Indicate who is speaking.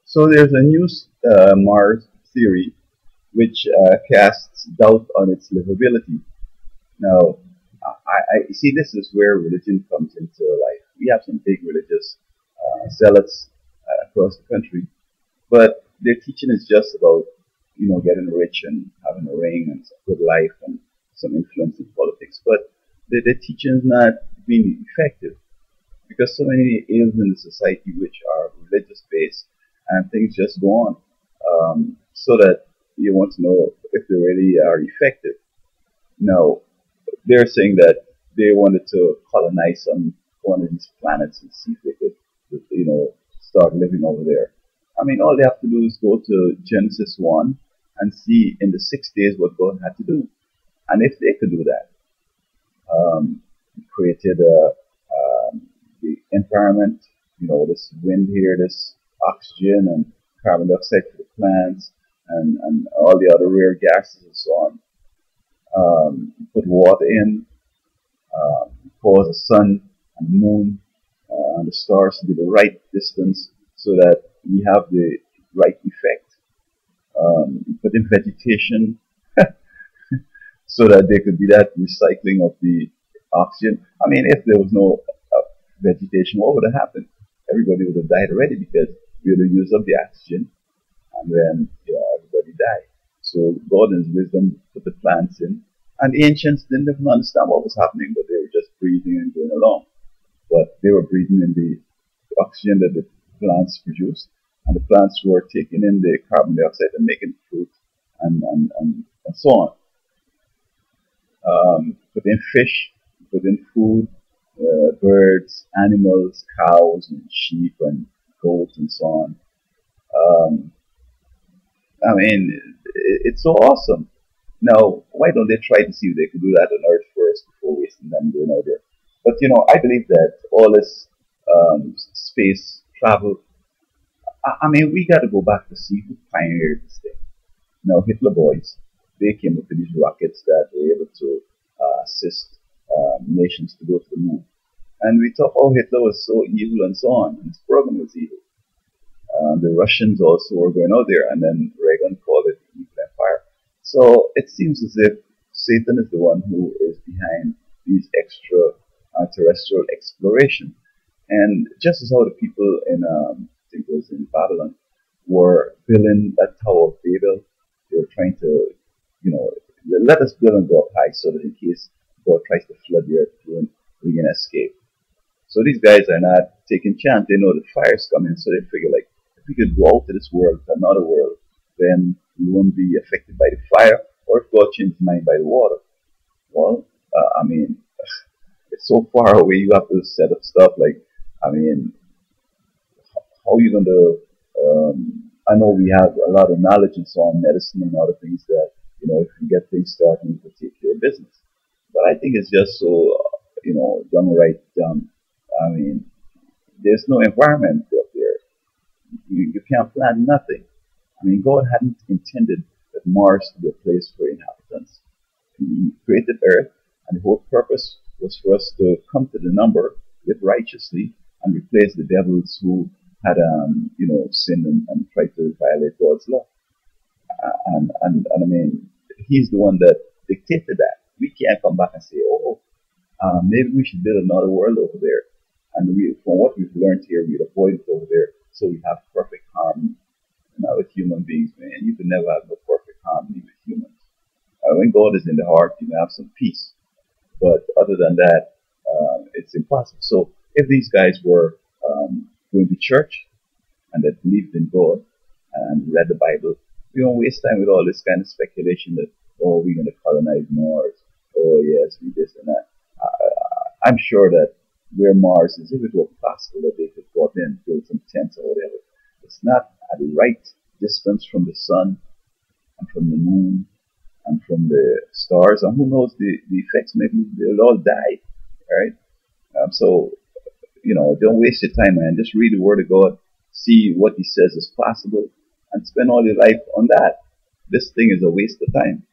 Speaker 1: So there's a new Mars theory which casts doubt on its livability. Now, I see this is where religion comes into life. We have some big religious zealots across the country, but their teaching is just about, getting rich and having a ring and a good life and some influence in politics. But their teaching is not being effective because so many ills in the society which are religious based and things just go on. So that you want to know if they really are effective. Now, they're saying that they wanted to colonize one of these planets and see if they could, start living over there. I mean, all they have to do is go to Genesis 1 and see in the 6 days what God had to do. And if they could do that, he created the environment, this wind here, this oxygen and carbon dioxide for the plants, and all the other rare gases and so on. Put water in, cause the sun and the moon and the stars to be the right distance so that we have the right effect. Put in vegetation so that there could be that recycling of the oxygen. I mean, if there was no vegetation, what would have happened? Everybody would have died already because we would have used up the oxygen and then everybody died. So God in His wisdom put the plants in. And the ancients didn't even understand what was happening, but they were just breathing and going along. But they were breathing in the oxygen that the plants produced, and the plants were taking in the carbon dioxide and making fruit and so on. Put in fish, put in food, birds, animals, cows and sheep and goats and so on. I mean, it's so awesome. Now, why don't they try to see if they could do that on Earth first before wasting them going out there? But I believe that all this space travel. I mean, we got to go back to see who pioneered this thing. Now, Hitler boys, they came up with these rockets that were able to assist nations to go to the moon. And we thought, oh, Hitler was so evil and so on, and his program was evil. The Russians also were going out there, and then Reagan called it the evil empire. So it seems as if Satan is the one who is behind these extra terrestrial exploration. And just as how the people in, I think it was in Babylon, were building that Tower of Babel, they were trying to, let us build and go up high so that in case God tries to flood the earth, we can escape. So these guys are not taking chance. They know the fire's coming, so they figure like, if we could go out to this world, to another world, then we won't be affected by the fire, or if God changed his mind by the water. Well, I mean, it's so far away, you have to set up stuff like, I mean, how are you going to, I know we have a lot of knowledge and so on, medicine and other things that, if you get things started, you can take care of business. But I think it's just so, downright dumb. I mean, there's no environment up there. You can't plant nothing. I mean, God hadn't intended that Mars to be a place for inhabitants. He created Earth, and the whole purpose was for us to come to the number, live righteously, and replace the devils who had, sinned and tried to violate God's law. And I mean, He's the one that dictated that. We can't come back and say, maybe we should build another world over there. And from what we've learned here, we'd avoid it over there, so we have perfect harmony. Now with human beings, man, you can never have no perfect harmony with humans. When God is in the heart, you can have some peace. But other than that, it's impossible. So if these guys were going to church and that believed in God and read the Bible, we don't waste time with all this kind of speculation that, we're going to colonize Mars. Oh, yes, we this and that. I'm sure that where Mars is, if it were possible that they could go in, build some tents or whatever, it's not at the right distance from the sun and from the moon and from the stars, and who knows the effects, maybe they'll all die, right? So, don't waste your time, man. Just read the Word of God, see what He says is possible, and spend all your life on that. This thing is a waste of time.